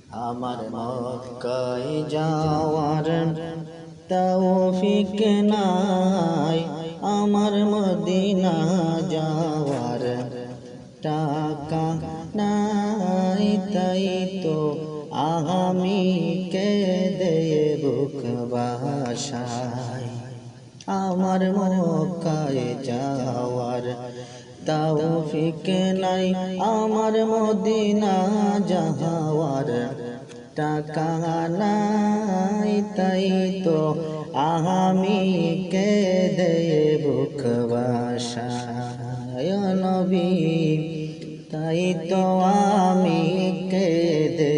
আমার মক্কায় যাওয়ার তৌফিক নাই, আমার মদিনা যাওয়ার টাকা নাই, তাই তো আমি কেঁদে বুক বাসায়। আমার মক্কায় যাওয়ার তৌফিক নাই, আমার মদিনা যাওয়ার টাকা নাই, তাই তো আমি কেঁদে বুক বাসায়। নবী, তাই তো আমি কেঁদে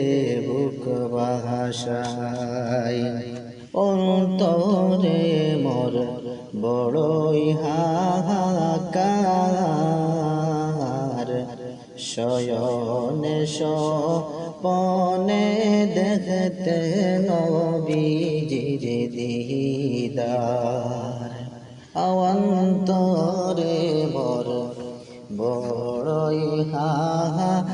বুক বাসায়। অন্তরে মোর বড়ই হাহাকার, শয়নে স্বপনে দেখতে নবীজির দিদার। অন্তরে মোর বড়ই হাহাকার,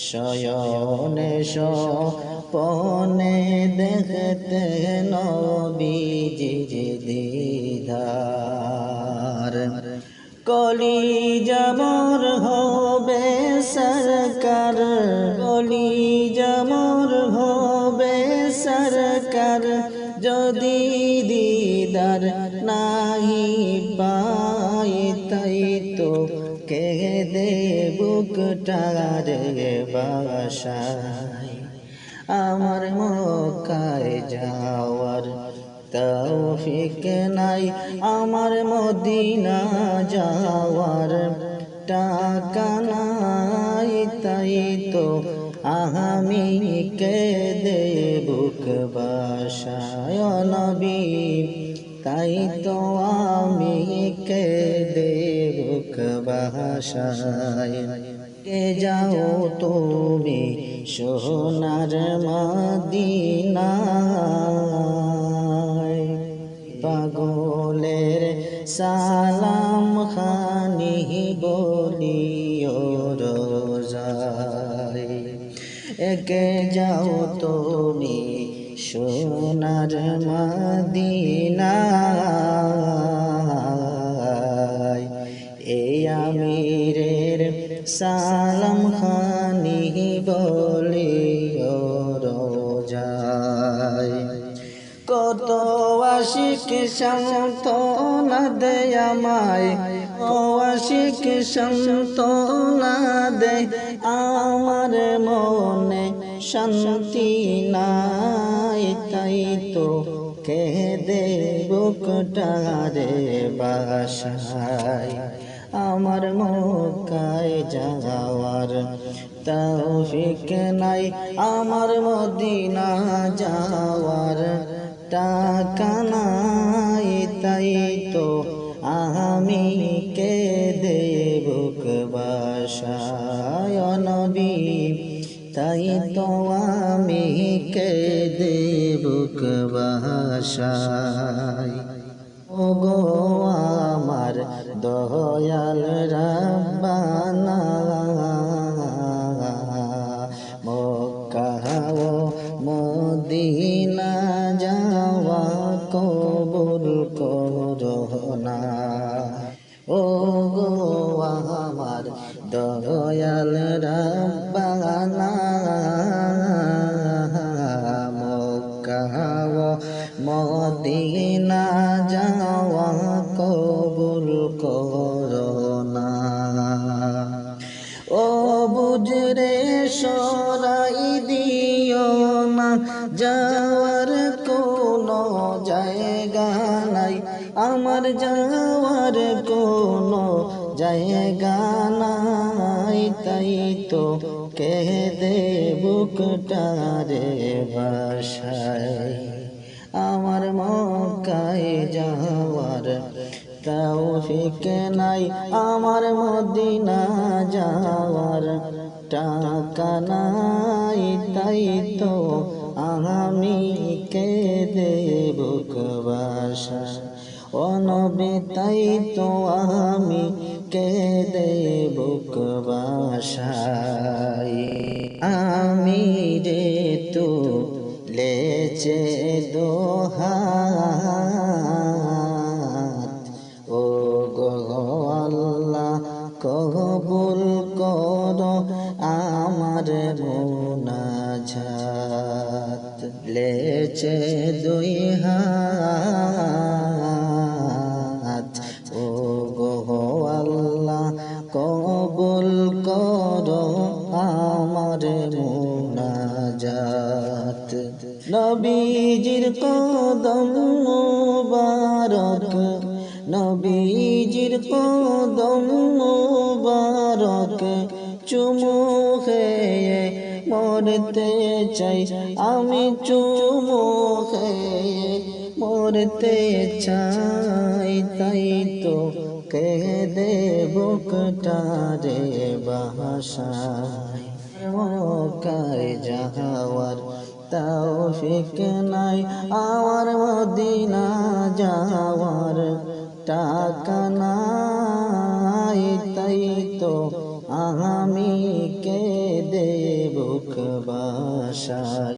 শয়নে স্বপনে দেখতে নবীজির দিদার। কলিজা মোর হবে সরকার, কলিজা মোর হবে সরকার, যদি দিদার নাহি পাই, তাই তো কেঁদে বুকটারে বাসায়। আমার মক্কায় যাওয়ার তৌফিক নাই, আমার মদিনা যাওয়ার টাকা নাই, তাই তো আমি কেঁদে বুক বাসায়। নবী, তাই তো আমি কেঁদে বুক বাসায়। কে যাও তুমি সোনার মদিনায়, পাগলের সালাম খানি বলিও রোজায়। কে যাও তুমি সোনার মদিনায়, এই আমিরের সালাম খানি বলিও রোজায়। কত আশিক সান্ত্বনা দেয় আমায়, ও আশিক সান্ত্বনা দেয়, আমার মনে শান্তি নাই, তাই তো কেঁদে বুকটারে বাসায়। আমার মক্কায় যাওয়ার তৌফিক নাই, আমার মদিনা যাওয়ার টাকা নাই, তাই তো আমি কেঁদে বুক বাসায়। নবী, তাই তো আমি কেঁদে বুক বাসায়। ওগো আমার দয়াল রাব্বানা, মক্কা ও মদিনা যাওয়া কবুল করো না। ওগো আমার দয়াল রাব্বানা, মক্কা ও মদিনা যাওয়া কবুল করো না। ও বুজরে সরাই দিও না, যাওয়ার কোনো জায়গা নাই, আমার যাওয়ার কোনো জায়গা নাই, তাই তো কেঁদে বুকটারে বাসায়। আমার মক্কায় যাওয়ার তৌফিক নাই, আমার মদিনা যাওয়ার টাকা নাই, তাই তো আমি কেঁদে বুক বাসায়। ও নবী, তাই তো আমি কেঁদে বুক বাসায়। আশায় আমি রে তো লেচে দোহাত ও গো আল্লাহ কবুল করো আমার মুনাজাত লেচে দুই হাত ও গো আল্লাহ কবুল করো আমার মুনাজাত নবীজির কদম মুবারক নবীজির কদম মুবারক চুমু খেয়ে মরতে চাই আমি চুমু খেয়ে মরতে চাই তাই তো কেঁদে বুকটা রে বাসায় মক্কায় যাওয়ার তৌফিক নাই আমার মদিনা যাওয়ার টাকা নাই তাই তো আমি কেঁদে বুক বাসায়।